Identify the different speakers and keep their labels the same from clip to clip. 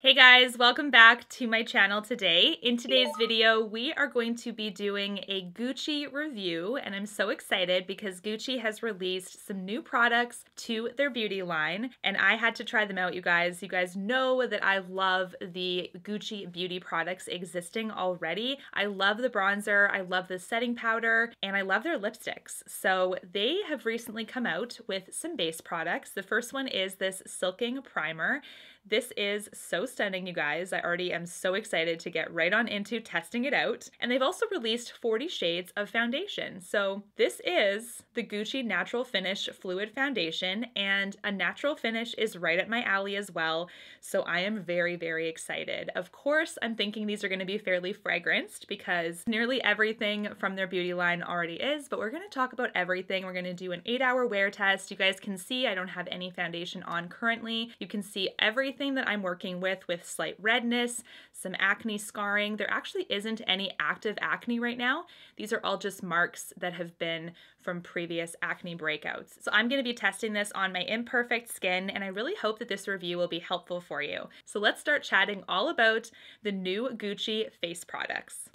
Speaker 1: Hey guys, welcome back to my channel today. In today's video, we are going to be doing a Gucci review, and I'm so excited because Gucci has released some new products to their beauty line, and I had to try them out, you guys. You guys know that I love the Gucci beauty products existing already. I love the bronzer, I love the setting powder, and I love their lipsticks. So they have recently come out with some base products. The first one is this Silking Primer. This is so stunning, you guys. I already am so excited to get right on into testing it out. And they've also released 40 shades of foundation. So this is the Gucci Natural Finish Fluid Foundation, and a natural finish is right up my alley as well. So I am very, very excited. Of course, I'm thinking these are going to be fairly fragranced because nearly everything from their beauty line already is, but we're going to talk about everything. We're going to do an 8-hour wear test. You guys can see I don't have any foundation on currently. You can see everything that I'm working with slight redness, some acne scarring. There actually isn't any active acne right now. These are all just marks that have been from previous acne breakouts. So I'm going to be testing this on my imperfect skin, and I really hope that this review will be helpful for you. So let's start chatting all about the new Gucci face products.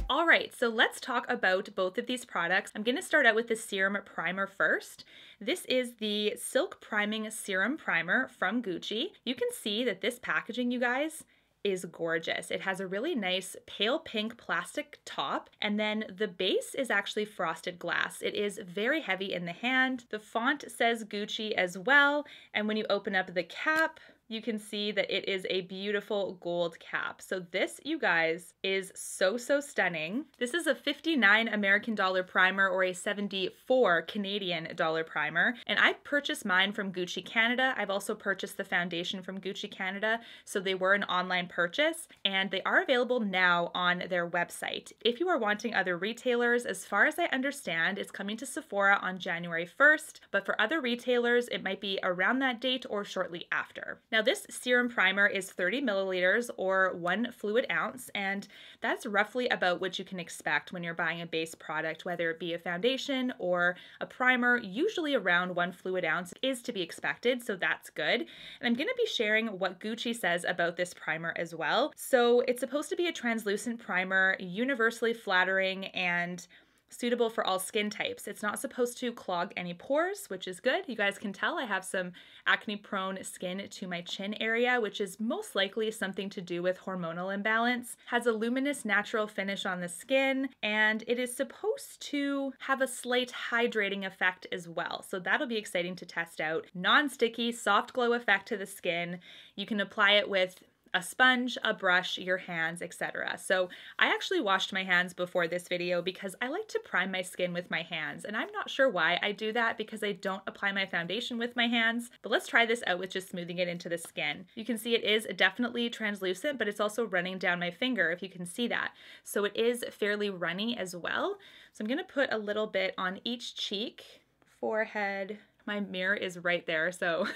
Speaker 1: Alright, so let's talk about both of these products. I'm going to start out with the Serum Primer first. This is the Silk Priming Serum Primer from Gucci. You can see that this packaging, you guys, is gorgeous. It has a really nice pale pink plastic top, and then the base is actually frosted glass. It is very heavy in the hand. The font says Gucci as well, and when you open up the cap, you can see that it is a beautiful gold cap. So this, you guys, is so stunning. This is a $59 American dollar primer or a $74 Canadian dollar primer. And I purchased mine from Gucci Canada. I've also purchased the foundation from Gucci Canada. So they were an online purchase, and they are available now on their website. If you are wanting other retailers, as far as I understand, it's coming to Sephora on January 1st. But for other retailers, it might be around that date or shortly after. Now this serum primer is 30 milliliters or 1 fluid ounce, and that's roughly about what you can expect when you're buying a base product, whether it be a foundation or a primer. Usually around 1 fluid ounce is to be expected, so that's good. And I'm going to be sharing what Gucci says about this primer as well. So it's supposed to be a translucent primer, universally flattering, and suitable for all skin types. It's not supposed to clog any pores, which is good. You guys can tell I have some acne-prone skin to my chin area, which is most likely something to do with hormonal imbalance. Has a luminous natural finish on the skin, and it is supposed to have a slight hydrating effect as well. So that'll be exciting to test out. Non-sticky, soft glow effect to the skin. You can apply it with a sponge, a brush, your hands, etc. So I actually washed my hands before this video because I like to prime my skin with my hands, and I'm not sure why I do that because I don't apply my foundation with my hands. But let's try this out with just smoothing it into the skin. You can see it is definitely translucent, but it's also running down my finger, if you can see that. So it is fairly runny as well. So I'm going to put a little bit on each cheek, forehead. My mirror is right there, so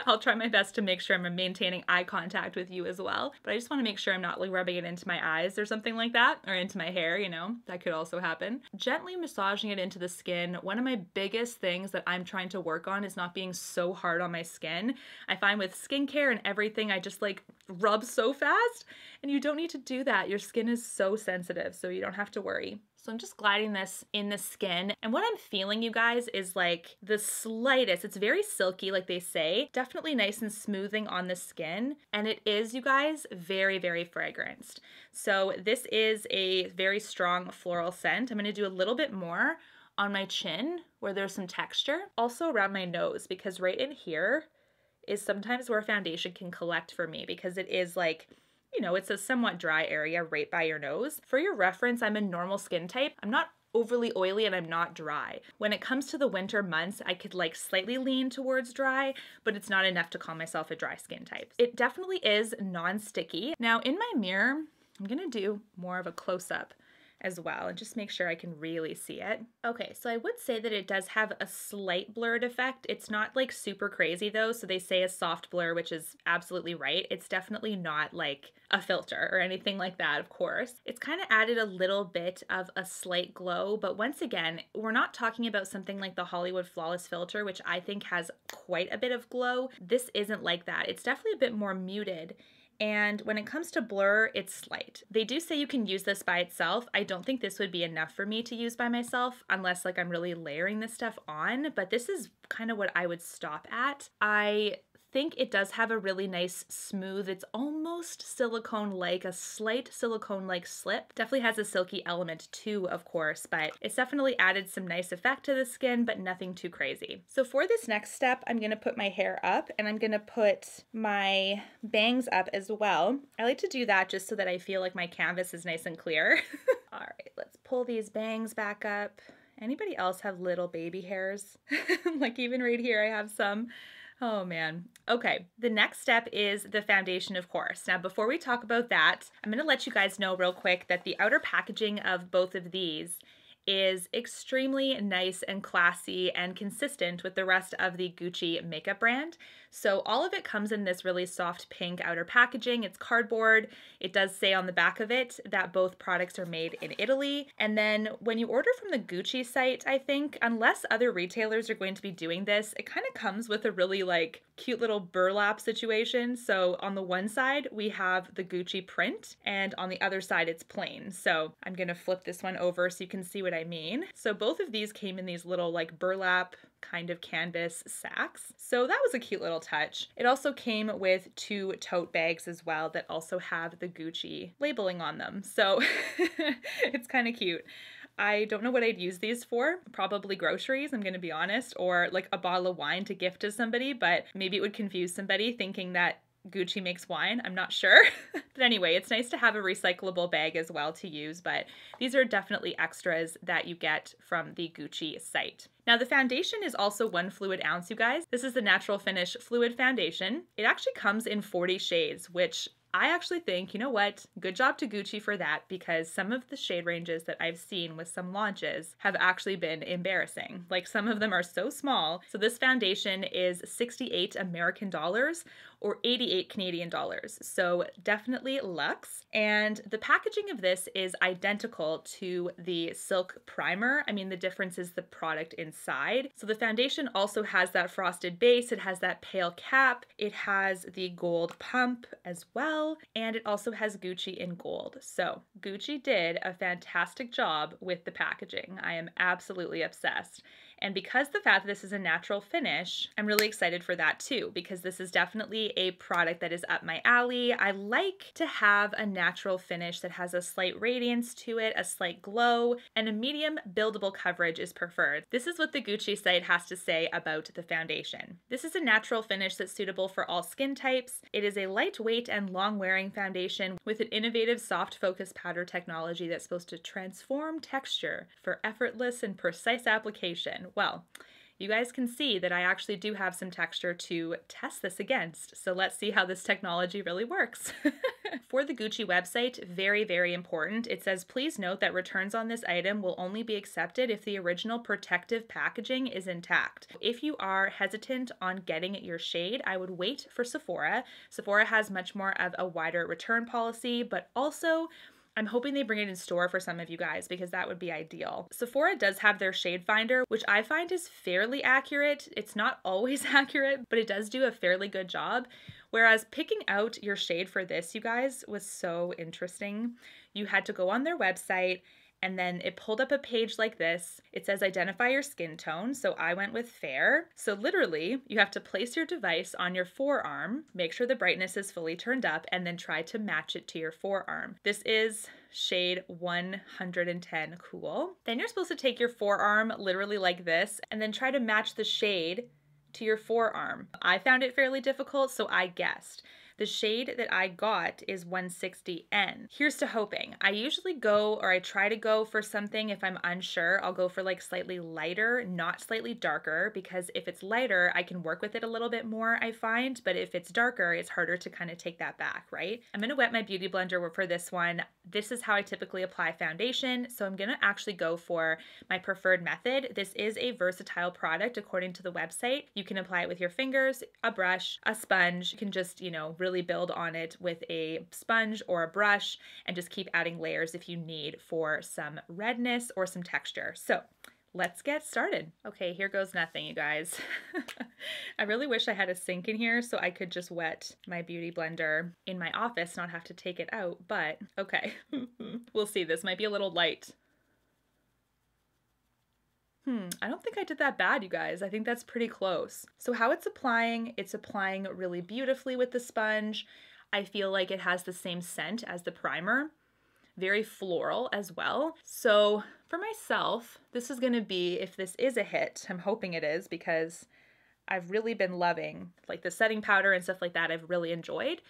Speaker 1: I'll try my best to make sure I'm maintaining eye contact with you as well. But I just want to make sure I'm not like rubbing it into my eyes or something like that, or into my hair, you know, that could also happen. Gently massaging it into the skin. One of my biggest things that I'm trying to work on is not being so hard on my skin. I find with skincare and everything, I just like rub so fast, and you don't need to do that. Your skin is so sensitive, so you don't have to worry. So I'm just gliding this in the skin, and what I'm feeling, you guys, is like the slightest, it's very silky like they say, definitely nice and smoothing on the skin, and it is, you guys, very fragranced. So this is a very strong floral scent. I'm going to do a little bit more on my chin where there's some texture, also around my nose, because right in here is sometimes where foundation can collect for me, because it is like, you know, it's a somewhat dry area right by your nose. For your reference, I'm a normal skin type. I'm not overly oily and I'm not dry. When it comes to the winter months, I could like slightly lean towards dry, but it's not enough to call myself a dry skin type. It definitely is non-sticky. Now in my mirror, I'm gonna do more of a close-up as well, and just make sure I can really see it. Okay, so I would say that it does have a slight blurred effect. It's not like super crazy though, so they say a soft blur, which is absolutely right. It's definitely not like a filter or anything like that, of course. It's kind of added a little bit of a slight glow, but once again, we're not talking about something like the Hollywood Flawless filter, which I think has quite a bit of glow. This isn't like that. It's definitely a bit more muted. And when it comes to blur, it's slight. They do say you can use this by itself. I don't think this would be enough for me to use by myself unless like I'm really layering this stuff on, but this is kind of what I would stop at. I think it does have a really nice smooth, it's almost silicone-like, a slight silicone-like slip. Definitely has a silky element too, of course, but it's definitely added some nice effect to the skin, but nothing too crazy. So for this next step, I'm gonna put my hair up and I'm gonna put my bangs up as well. I like to do that just so that I feel like my canvas is nice and clear. All right, let's pull these bangs back up. Anybody else have little baby hairs? Like even right here, I have some. Oh man. Okay, the next step is the foundation, of course. Now, before we talk about that, I'm gonna let you guys know real quick that the outer packaging of both of these is extremely nice and classy and consistent with the rest of the Gucci makeup brand. So all of it comes in this really soft pink outer packaging. It's cardboard. It does say on the back of it that both products are made in Italy. And then when you order from the Gucci site, I think, unless other retailers are going to be doing this, it kind of comes with a really like cute little burlap situation. So on the one side, we have the Gucci print, and on the other side, it's plain. So I'm gonna flip this one over so you can see what I mean. So both of these came in these little like burlap kind of canvas sacks. So that was a cute little touch. It also came with 2 tote bags as well that also have the Gucci labeling on them. So it's kind of cute. I don't know what I'd use these for. Probably groceries, I'm gonna be honest, or like a bottle of wine to gift to somebody, but maybe it would confuse somebody thinking that Gucci makes wine. I'm not sure. But anyway, it's nice to have a recyclable bag as well to use, but these are definitely extras that you get from the Gucci site. Now the foundation is also 1 fluid ounce, you guys. This is the Natural Finish Fluid Foundation. It actually comes in 40 shades, which I actually think, you know what, good job to Gucci for that, because some of the shade ranges that I've seen with some launches have actually been embarrassing. Like some of them are so small. So this foundation is 68 American dollars or 88 Canadian dollars. So definitely luxe. And the packaging of this is identical to the Silk Primer. I mean, the difference is the product inside. So the foundation also has that frosted base. It has that pale cap. It has the gold pump as well. And it also has Gucci in gold. So Gucci did a fantastic job with the packaging. I am absolutely obsessed. And because the fact that this is a natural finish, I'm really excited for that too, because this is definitely a product that is up my alley. I like to have a natural finish that has a slight radiance to it, a slight glow, and a medium buildable coverage is preferred. This is what the Gucci site has to say about the foundation. This is a natural finish that's suitable for all skin types. It is a lightweight and long-wearing foundation with an innovative soft focus powder technology that's supposed to transform texture for effortless and precise application. Well, you guys can see that I actually do have some texture to test this against. So let's see how this technology really works. For the Gucci website, very, very important. It says, please note that returns on this item will only be accepted if the original protective packaging is intact. If you are hesitant on getting your shade, I would wait for Sephora. Sephora has much more of a wider return policy, but also I'm hoping they bring it in store for some of you guys because that would be ideal. Sephora does have their shade finder, which I find is fairly accurate. It's not always accurate, but it does do a fairly good job. Whereas picking out your shade for this, you guys, was so interesting. You had to go on their website, and then it pulled up a page like this. It says identify your skin tone. So I went with fair. So literally you have to place your device on your forearm, make sure the brightness is fully turned up, and then try to match it to your forearm. This is shade 110 Cool. Then you're supposed to take your forearm literally like this and then try to match the shade to your forearm. I found it fairly difficult, so I guessed. The shade that I got is 160N. Here's to hoping. I usually go, or I try to go for something if I'm unsure. I'll go for like slightly lighter, not slightly darker, because if it's lighter, I can work with it a little bit more, I find, but if it's darker, it's harder to kind of take that back, right? I'm gonna wet my beauty blender for this one. This is how I typically apply foundation, so I'm gonna actually go for my preferred method. This is a versatile product according to the website. You can apply it with your fingers, a brush, a sponge. You can just, you know, really build on it with a sponge or a brush and just keep adding layers if you need for some redness or some texture. So let's get started. Okay, here goes nothing, you guys. I really wish I had a sink in here so I could just wet my beauty blender in my office, not have to take it out, but okay. We'll see. This might be a little light. I don't think I did that bad, you guys. I think that's pretty close. So how it's applying really beautifully with the sponge. I feel like it has the same scent as the primer. Very floral as well. So for myself, this is gonna be, if this is a hit, I'm hoping it is, because I've really been loving like the setting powder and stuff like that. I've really enjoyed.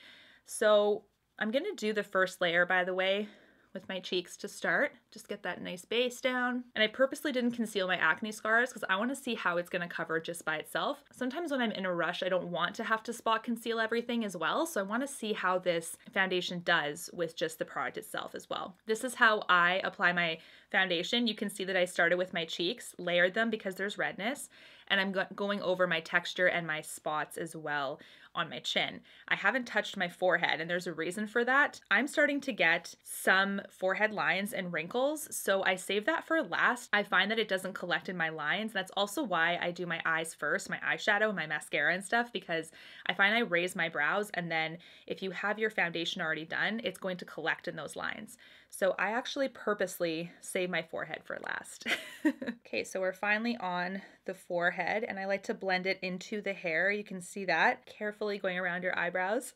Speaker 1: So I'm gonna do the first layer, by the way, with my cheeks to start. Just get that nice base down. And I purposely didn't conceal my acne scars because I want to see how it's going to cover just by itself. Sometimes when I'm in a rush, I don't want to have to spot conceal everything as well. So I want to see how this foundation does with just the product itself as well. This is how I apply my foundation. You can see that I started with my cheeks, layered them because there's redness, and I'm going over my texture and my spots as well on my chin. I haven't touched my forehead, and there's a reason for that. I'm starting to get some forehead lines and wrinkles, so I save that for last. I find that it doesn't collect in my lines. That's also why I do my eyes first, my eyeshadow, my mascara and stuff, because I find I raise my brows, and then if you have your foundation already done, it's going to collect in those lines. So I actually purposely save my forehead for last. Okay, so we're finally on the forehead, and I like to blend it into the hair. You can see that carefully going around your eyebrows.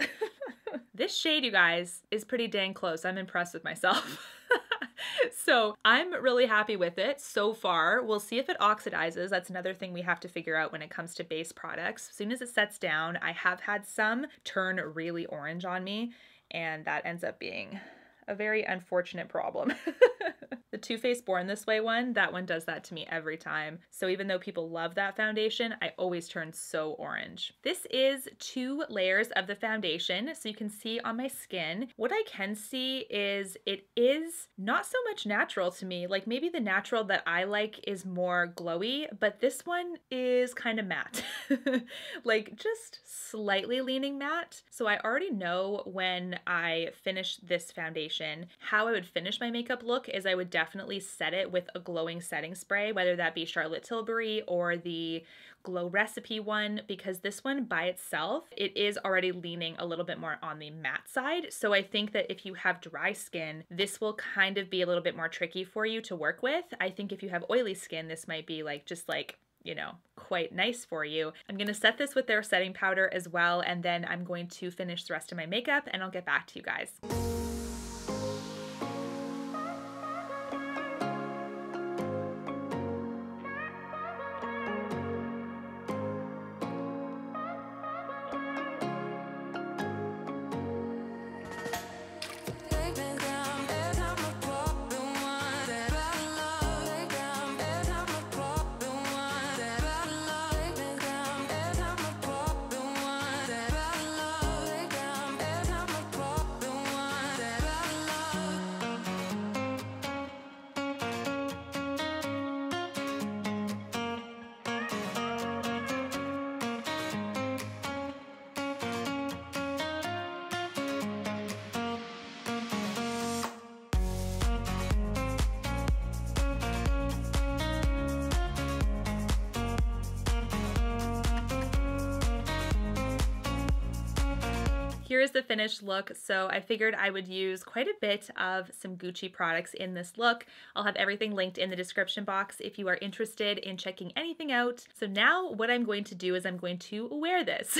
Speaker 1: This shade, you guys, is pretty dang close. I'm impressed with myself. So I'm really happy with it so far. We'll see if it oxidizes. That's another thing we have to figure out when it comes to base products. As soon as it sets down, I have had some turn really orange on me, and that ends up being a very unfortunate problem. The Too Faced Born This Way one, that one does that to me every time. So even though people love that foundation, I always turn so orange. This is 2 layers of the foundation, so you can see on my skin. What I can see is it is not so much natural to me. Like maybe the natural that I like is more glowy, but this one is kind of matte. Like just slightly leaning matte. So I already know when I finish this foundation, how I would finish my makeup look is I would definitely set it with a glowing setting spray, whether that be Charlotte Tilbury or the Glow Recipe one, because this one by itself, it is already leaning a little bit more on the matte side. So I think that if you have dry skin, this will kind of be a little bit more tricky for you to work with. I think if you have oily skin, this might be like, just like, you know, quite nice for you. I'm going to set this with their setting powder as well, and then I'm going to finish the rest of my makeup and I'll get back to you guys. Here is the finished look. So I figured I would use quite a bit of some Gucci products in this look. I'll have everything linked in the description box if you are interested in checking anything out. So now what I'm going to do is I'm going to wear this.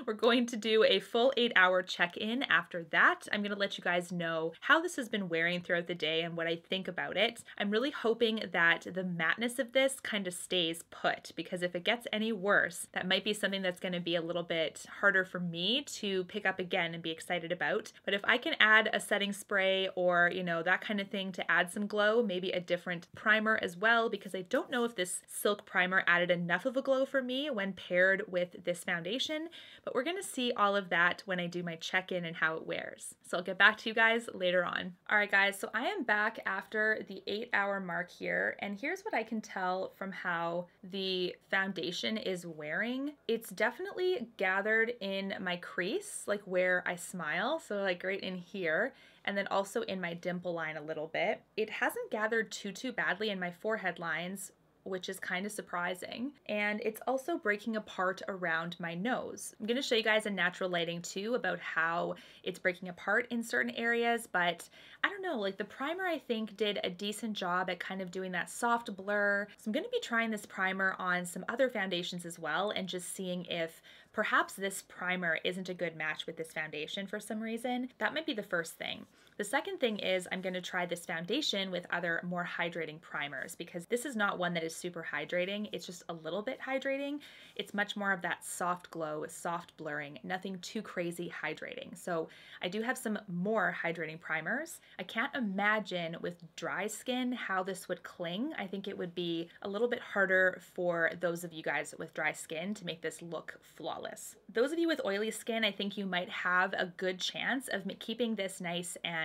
Speaker 1: We're going to do a full 8-hour check-in after that. I'm going to let you guys know how this has been wearing throughout the day and what I think about it. I'm really hoping that the matteness of this kind of stays put, because if it gets any worse, that might be something that's going to be a little bit harder for me to pick up again and be excited about. But if I can add a setting spray or, you know, that kind of thing to add some glow, maybe a different primer as well, because I don't know if this Silk Primer added enough of a glow for me when paired with this foundation, but we're gonna see all of that when I do my check-in and how it wears. So I'll get back to you guys later on. All right guys, so I am back after the 8-hour mark here, and here's what I can tell from how the foundation is wearing. It's definitely gathered in my crease, like where I smile, so like right in here, and then also in my dimple line a little bit. It hasn't gathered too badly in my forehead lines, which is kind of surprising. And it's also breaking apart around my nose. I'm gonna show you guys in natural lighting too about how it's breaking apart in certain areas, but I don't know, like the primer I think did a decent job at kind of doing that soft blur. So I'm gonna be trying this primer on some other foundations as well and just seeing if perhaps this primer isn't a good match with this foundation for some reason. That might be the first thing. The second thing is I'm going to try this foundation with other more hydrating primers, because this is not one that is super hydrating. It's just a little bit hydrating. It's much more of that soft glow, soft blurring, nothing too crazy hydrating. So I do have some more hydrating primers. I can't imagine with dry skin how this would cling. I think it would be a little bit harder for those of you guys with dry skin to make this look flawless. Those of you with oily skin, I think you might have a good chance of keeping this nice and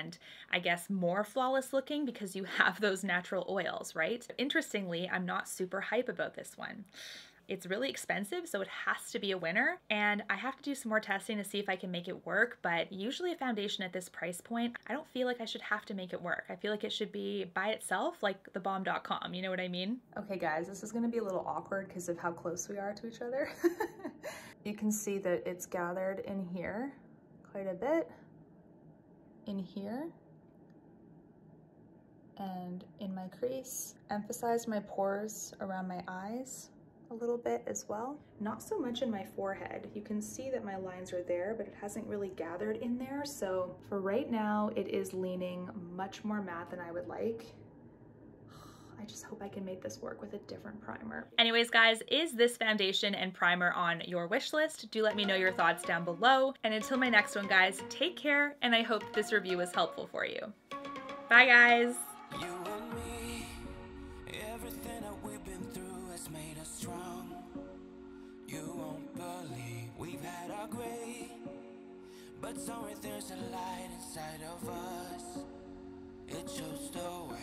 Speaker 1: I guess more flawless looking because you have those natural oils, right? Interestingly, I'm not super hype about this one. It's really expensive, so it has to be a winner, and I have to do some more testing to see if I can make it work, but usually a foundation at this price point, I don't feel like I should have to make it work. I feel like it should be by itself, like thebomb.com, you know what I mean? Okay guys, this is gonna be a little awkward because of how close we are to each other. You can see that it's gathered in here quite a bit, in here, and in my crease. Emphasize my pores around my eyes a little bit as well. Not so much in my forehead. You can see that my lines are there, but it hasn't really gathered in there. So for right now, it is leaning much more matte than I would like. I just hope I can make this work with a different primer. Anyways, guys, is this foundation and primer on your wish list? Do let me know your thoughts down below. And until my next one, guys, take care, and I hope this review was helpful for you. Bye, guys.
Speaker 2: You and me, everything that we've been through has made us strong. You won't believe we've had our gray, but somewhere there's a light inside of us. It shows the way.